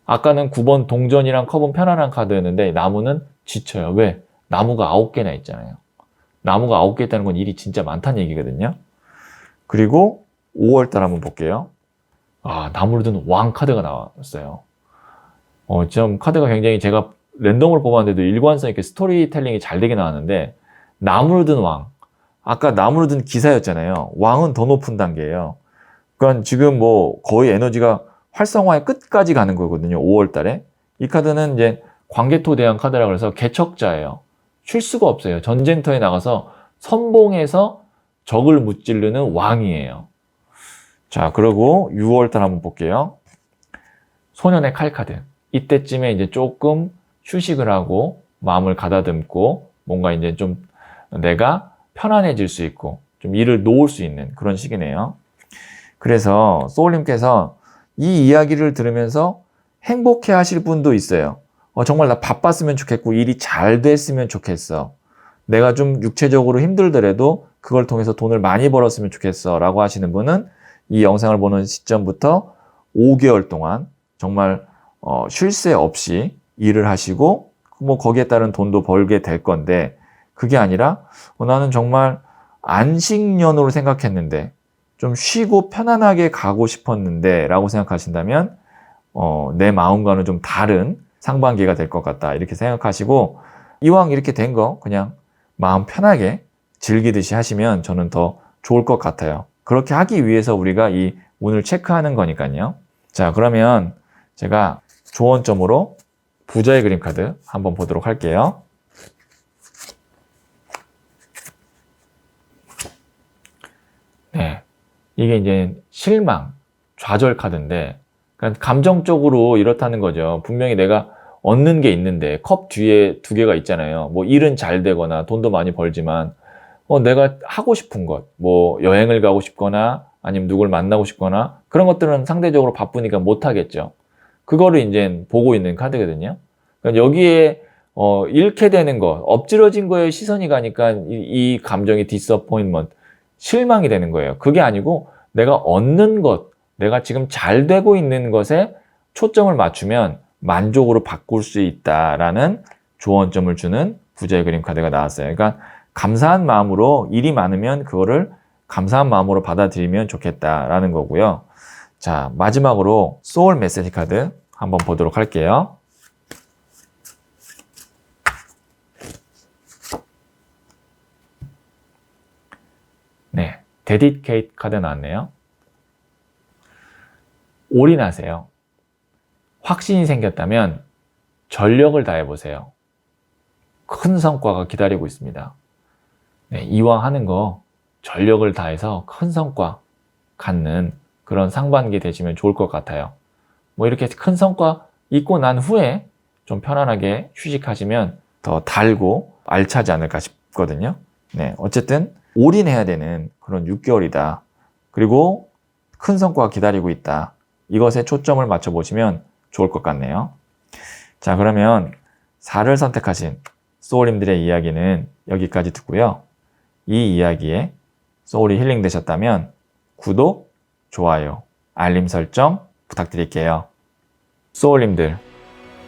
Speaker 1: 아까는 9번 동전이랑 컵은 편안한 카드였는데 나무는 지쳐요. 왜? 나무가 9개나 있잖아요. 나무가 9개 있다는 건 일이 진짜 많다는 얘기거든요. 그리고 5월달 한번 볼게요. 나무를 든 왕 카드가 나왔어요. 좀 카드가 굉장히, 제가 랜덤으로 뽑았는데도 일관성 있게 스토리텔링이 잘 되게 나왔는데, 나무를 든 왕. 아까 나무를 든 기사였잖아요. 왕은 더 높은 단계예요. 그러니까 지금 뭐 거의 에너지가 활성화의 끝까지 가는 거거든요. 5월 달에. 이 카드는 이제 광개토 대왕 카드라 그래서 개척자예요. 쉴 수가 없어요. 전쟁터에 나가서 선봉해서 적을 무찌르는 왕이에요. 자, 그리고 6월 달 한번 볼게요. 소년의 칼 카드. 이때쯤에 이제 조금 휴식을 하고 마음을 가다듬고 뭔가 이제 좀 내가 편안해질 수 있고 좀 일을 놓을 수 있는 그런 시기네요. 그래서 소울님께서 이 이야기를 들으면서 행복해 하실 분도 있어요. 정말 나 바빴으면 좋겠고 일이 잘 됐으면 좋겠어. 내가 좀 육체적으로 힘들더라도 그걸 통해서 돈을 많이 벌었으면 좋겠어 라고 하시는 분은 이 영상을 보는 시점부터 5개월 동안 정말 쉴 새 없이 일을 하시고 뭐 거기에 따른 돈도 벌게 될 건데, 그게 아니라 나는 정말 안식년으로 생각했는데 좀 쉬고 편안하게 가고 싶었는데 라고 생각하신다면 내 마음과는 좀 다른 상반기가 될 것 같다 이렇게 생각하시고, 이왕 이렇게 된 거 그냥 마음 편하게 즐기듯이 하시면 저는 더 좋을 것 같아요. 그렇게 하기 위해서 우리가 이 운을 체크하는 거니까요. 자, 그러면 제가 조언점으로 부자의 그림 카드 한번 보도록 할게요. 네, 이게 이제 실망, 좌절 카드인데, 그러니까 감정적으로 이렇다는 거죠. 분명히 내가 얻는 게 있는데 컵 뒤에 2개가 있잖아요. 뭐 일은 잘 되거나 돈도 많이 벌지만 내가 하고 싶은 것, 뭐 여행을 가고 싶거나 아니면 누굴 만나고 싶거나 그런 것들은 상대적으로 바쁘니까 못 하겠죠. 그거를 이제 보고 있는 카드거든요. 그러니까 여기에 잃게 되는 거, 엎질러진 거에 시선이 가니까 이 감정이 disappointment, 실망이 되는 거예요. 그게 아니고 내가 얻는 것, 내가 지금 잘 되고 있는 것에 초점을 맞추면 만족으로 바꿀 수 있다라는 조언점을 주는 부자의 그림 카드가 나왔어요. 그러니까 감사한 마음으로, 일이 많으면 그거를 감사한 마음으로 받아들이면 좋겠다라는 거고요. 자, 마지막으로 소울 메시지 카드 한번 보도록 할게요. 네, 데디케이트 카드 나왔네요. 올인하세요. 확신이 생겼다면 전력을 다해보세요. 큰 성과가 기다리고 있습니다. 네, 이왕 하는 거 전력을 다해서 큰 성과 갖는 그런 상반기 되시면 좋을 것 같아요. 뭐 이렇게 큰 성과 있고 난 후에 좀 편안하게 휴식하시면 더 달고 알차지 않을까 싶거든요. 네, 어쨌든 올인해야 되는 그런 6개월이다. 그리고 큰 성과가 기다리고 있다. 이것에 초점을 맞춰보시면 좋을 것 같네요. 자, 그러면 4를 선택하신 소울님들의 이야기는 여기까지 듣고요. 이 이야기에 소울이 힐링 되셨다면 구독, 좋아요, 알림 설정 부탁드릴게요. 소울님들,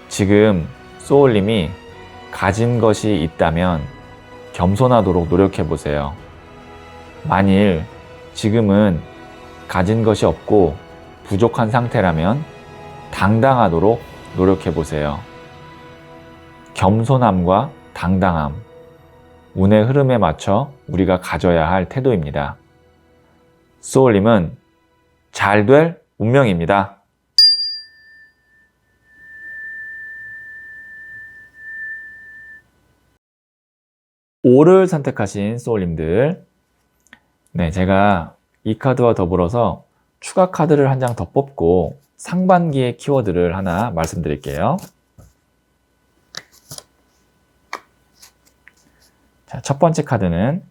Speaker 1: 지금 소울님이 가진 것이 있다면 겸손하도록 노력해보세요. 만일 지금은 가진 것이 없고 부족한 상태라면 당당하도록 노력해보세요. 겸손함과 당당함, 운의 흐름에 맞춰 우리가 가져야 할 태도입니다. 소울님은 잘 될 운명입니다. 5를 선택하신 소울님들, 네, 제가 이 카드와 더불어서 추가 카드를 한 장 더 뽑고 상반기의 키워드를 하나 말씀드릴게요. 자, 첫 번째 카드는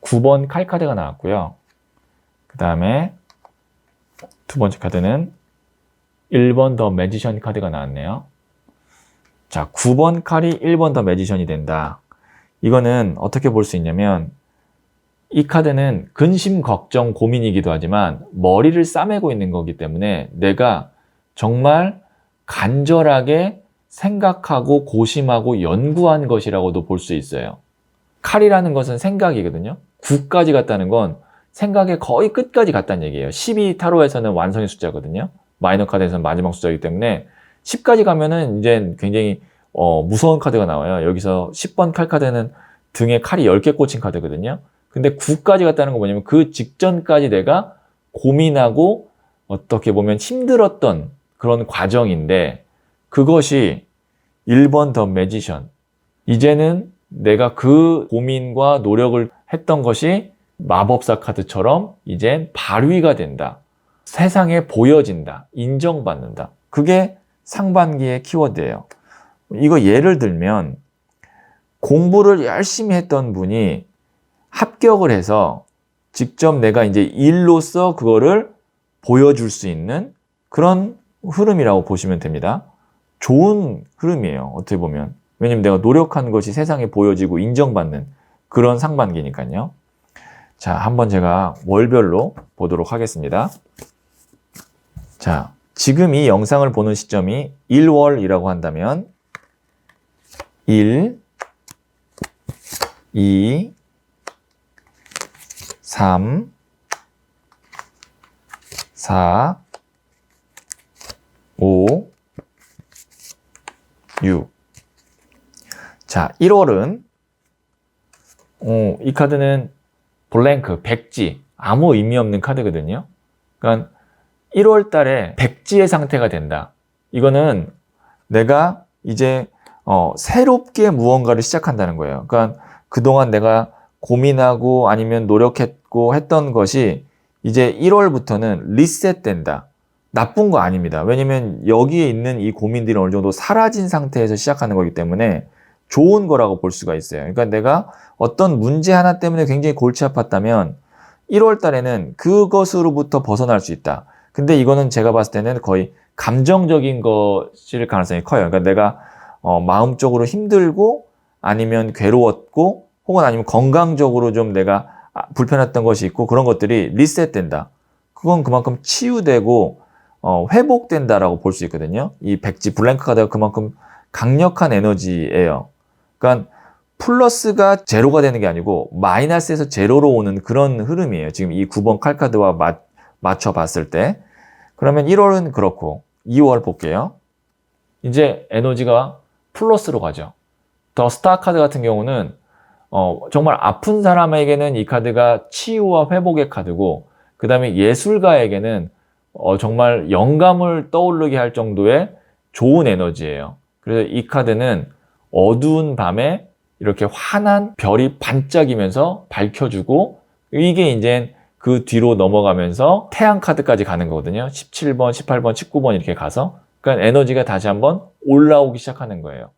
Speaker 1: 9번 칼 카드가 나왔고요. 그 다음에 두 번째 카드는 1번 더 매지션 카드가 나왔네요. 자, 9번 칼이 1번 더 매지션이 된다. 이거는 어떻게 볼 수 있냐면 이 카드는 근심, 걱정, 고민이기도 하지만 머리를 싸매고 있는 거기 때문에 내가 정말 간절하게 생각하고 고심하고 연구한 것이라고도 볼 수 있어요. 칼이라는 것은 생각이거든요. 9까지 갔다는 건 생각의 거의 끝까지 갔다는 얘기예요. 10이 타로에서는 완성의 숫자거든요. 마이너 카드에서는 마지막 숫자이기 때문에 10까지 가면은 이제 굉장히 무서운 카드가 나와요. 여기서 10번 칼 카드는 등에 칼이 10개 꽂힌 카드거든요. 근데 9까지 갔다는 건 뭐냐면 그 직전까지 내가 고민하고 어떻게 보면 힘들었던 그런 과정인데 그것이 1번 더 매지션. 이제는 내가 그 고민과 노력을 했던 것이 마법사 카드처럼 이젠 발휘가 된다. 세상에 보여진다. 인정받는다. 그게 상반기의 키워드예요. 이거 예를 들면 공부를 열심히 했던 분이 합격을 해서 직접 내가 이제 일로서 그거를 보여줄 수 있는 그런 흐름이라고 보시면 됩니다. 좋은 흐름이에요. 어떻게 보면. 왜냐면 내가 노력한 것이 세상에 보여지고 인정받는 그런 상반기니까요. 자, 한번 제가 월별로 보도록 하겠습니다. 자, 지금 이 영상을 보는 시점이 1월이라고 한다면 1, 2, 3, 4, 5, 6. 자, 1월은 이 카드는 블랭크, 백지, 아무 의미 없는 카드거든요. 그러니까 1월 달에 백지의 상태가 된다. 이거는 내가 이제 새롭게 무언가를 시작한다는 거예요. 그러니까 그동안 내가 고민하고 아니면 노력했고 했던 것이 이제 1월부터는 리셋된다. 나쁜 거 아닙니다. 왜냐면 여기에 있는 이 고민들이 어느 정도 사라진 상태에서 시작하는 거기 때문에 좋은 거라고 볼 수가 있어요. 그러니까 내가 어떤 문제 하나 때문에 굉장히 골치 아팠다면 1월 달에는 그것으로부터 벗어날 수 있다. 근데 이거는 제가 봤을 때는 거의 감정적인 것일 가능성이 커요. 그러니까 내가 마음적으로 힘들고 아니면 괴로웠고 혹은 아니면 건강적으로 좀 내가 불편했던 것이 있고 그런 것들이 리셋된다. 그건 그만큼 치유되고 회복된다라고 볼 수 있거든요. 이 백지 블랭크 카드가 그만큼 강력한 에너지예요. 그러니까 플러스가 제로가 되는 게 아니고 마이너스에서 제로로 오는 그런 흐름이에요. 지금 이 9번 칼카드와 맞춰 봤을 때. 그러면 1월은 그렇고 2월 볼게요. 이제 에너지가 플러스로 가죠. 더 스타 카드 같은 경우는 정말 아픈 사람에게는 이 카드가 치유와 회복의 카드고 그 다음에 예술가에게는 정말 영감을 떠오르게 할 정도의 좋은 에너지예요. 그래서 이 카드는 어두운 밤에 이렇게 환한 별이 반짝이면서 밝혀주고 이게 이제 그 뒤로 넘어가면서 태양 카드까지 가는 거거든요. 17번, 18번, 19번 이렇게 가서 그러니까 에너지가 다시 한번 올라오기 시작하는 거예요.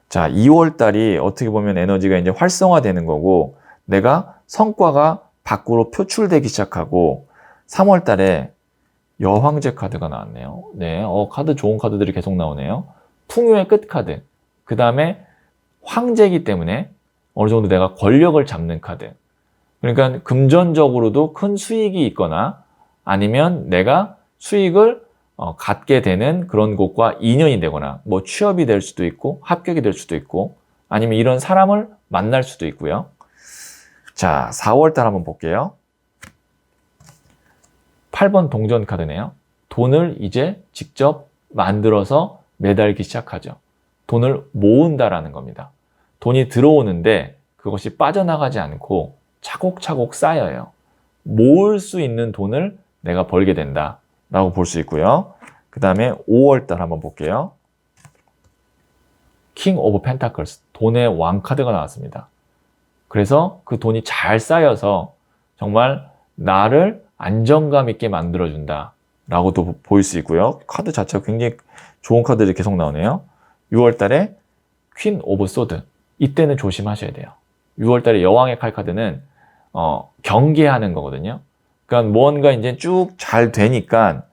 Speaker 1: 자, 2월 달이 어떻게 보면 에너지가 이제 활성화되는 거고 내가 성과가 밖으로 표출되기 시작하고 3월 달에 여황제 카드가 나왔네요. 네, 카드 좋은 카드들이 계속 나오네요. 풍요의 끝 카드. 그 다음에 황제이기 때문에 어느 정도 내가 권력을 잡는 카드. 그러니까 금전적으로도 큰 수익이 있거나 아니면 내가 수익을 갖게 되는 그런 곳과 인연이 되거나 뭐 취업이 될 수도 있고 합격이 될 수도 있고 아니면 이런 사람을 만날 수도 있고요. 자, 4월 달 한번 볼게요. 8번 동전 카드네요. 돈을 이제 직접 만들어서 매달기 시작하죠. 돈을 모은다라는 겁니다. 돈이 들어오는데 그것이 빠져나가지 않고 차곡차곡 쌓여요. 모을 수 있는 돈을 내가 벌게 된다라고 볼 수 있고요. 그 다음에 5월 달 한번 볼게요. 킹 오브 펜타클스, 돈의 왕 카드가 나왔습니다. 그래서 그 돈이 잘 쌓여서 정말 나를 안정감 있게 만들어준다 라고도 보일 수 있고요. 카드 자체가 굉장히 좋은 카드들이 계속 나오네요. 6월 달에 퀸 오브 소드, 이때는 조심하셔야 돼요. 6월 달에 여왕의 칼 카드는 경계하는 거거든요. 그러니까 뭔가 이제 쭉 잘 되니까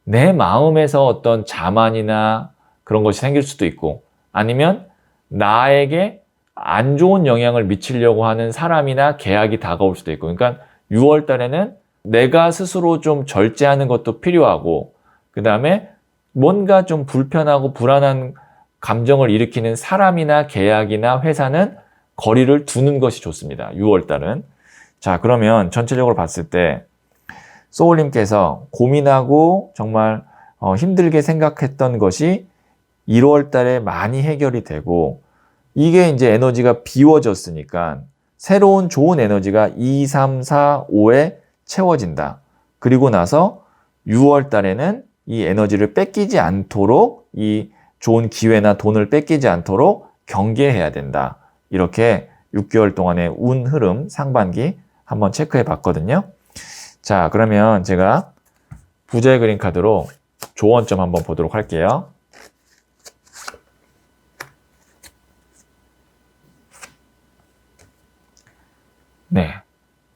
Speaker 1: 내 마음에서 어떤 자만이나 그런 것이 생길 수도 있고 아니면 나에게 안 좋은 영향을 미치려고 하는 사람이나 계약이 다가올 수도 있고 그러니까 6월 달에는 내가 스스로 좀 절제하는 것도 필요하고 그 다음에 뭔가 좀 불편하고 불안한 감정을 일으키는 사람이나 계약이나 회사는 거리를 두는 것이 좋습니다. 6월 달은. 자, 그러면 전체적으로 봤을 때 소울님께서 고민하고 정말 힘들게 생각했던 것이 1월 달에 많이 해결이 되고 이게 이제 에너지가 비워졌으니까 새로운 좋은 에너지가 2, 3, 4, 5에 채워진다. 그리고 나서 6월 달에는 이 에너지를 뺏기지 않도록 이 좋은 기회나 돈을 뺏기지 않도록 경계해야 된다. 이렇게 6개월 동안의 운 흐름 상반기 한번 체크해 봤거든요. 자, 그러면 제가 부자의 그림 카드로 조언점 한번 보도록 할게요. 네,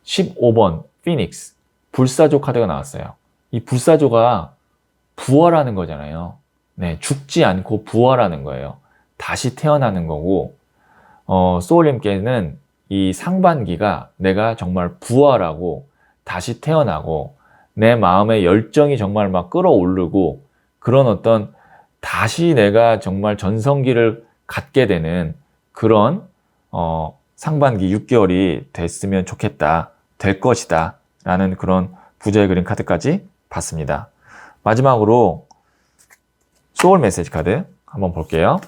Speaker 1: 15번 피닉스 불사조 카드가 나왔어요. 이 불사조가 부활하는 거잖아요. 네, 죽지 않고 부활하는 거예요. 다시 태어나는 거고 소울님께는 이 상반기가 내가 정말 부활하고 다시 태어나고 내 마음의 열정이 정말 막 끌어오르고 그런 어떤 다시 내가 정말 전성기를 갖게 되는 그런 상반기 6개월이 됐으면 좋겠다, 될 것이다 라는 그런 부자의 그림 카드까지 봤습니다. 마지막으로 소울 메시지 카드 한번 볼게요.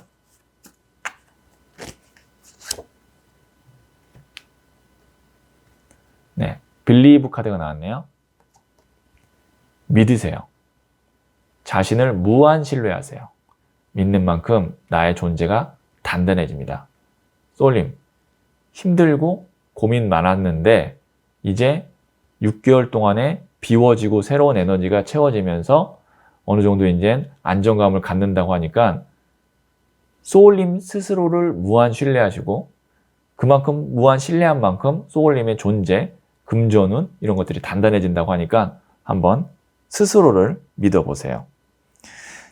Speaker 1: 네, 빌리브 카드가 나왔네요. 믿으세요. 자신을 무한 신뢰하세요. 믿는 만큼 나의 존재가 단단해집니다. 소울님, 힘들고 고민 많았는데 이제 6개월 동안에 비워지고 새로운 에너지가 채워지면서 어느 정도 이제 안정감을 갖는다고 하니까 소울님 스스로를 무한 신뢰하시고 그만큼 무한 신뢰한 만큼 소울님의 존재, 금전운 이런 것들이 단단해진다고 하니까 한번 스스로를 믿어보세요.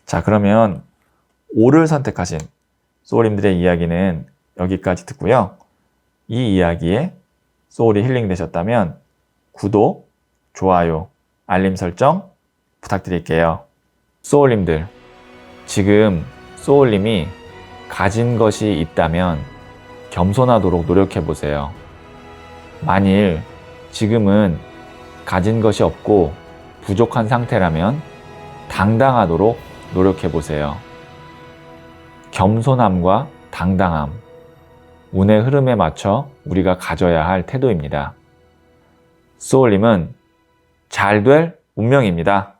Speaker 1: 자, 그러면 오를 선택하신 소울님들의 이야기는 여기까지 듣고요. 이 이야기에 소울이 힐링되셨다면 구독, 좋아요, 알림 설정 부탁드릴게요. 소울님들, 지금 소울님이 가진 것이 있다면 겸손하도록 노력해보세요. 만일 지금은 가진 것이 없고 부족한 상태라면 당당하도록 노력해보세요. 겸손함과 당당함, 운의 흐름에 맞춰 우리가 가져야 할 태도입니다. 소울님은 잘 될 운명입니다.